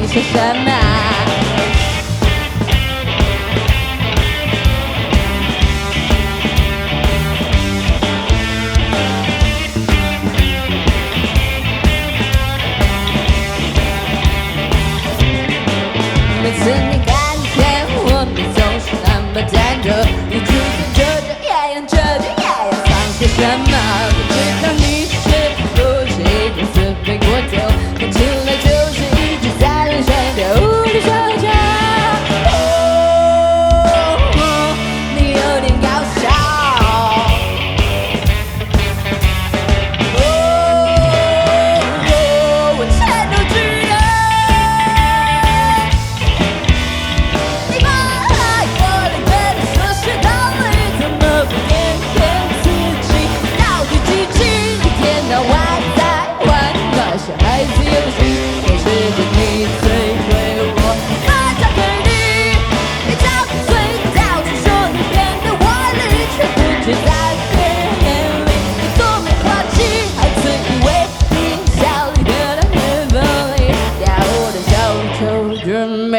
些什么？每次你看见我们总是那么忐忑，你出现着就呀呀，这就呀呀，放些什么？不知道你是不是已经死背过头，看起来就是一直在人生跳舞的小丑。你有点搞笑。我全都知道。你把爱过的跟你说些道理，怎么不天天刺激？到底几集？一天到晚在玩那些孩子游戏，我是对你摧毁我，发展对你，你找最到处说你变得歪理，却不知在别人眼里你多么滑稽，还自以为你笑里的很锋利，跳舞的小丑真美。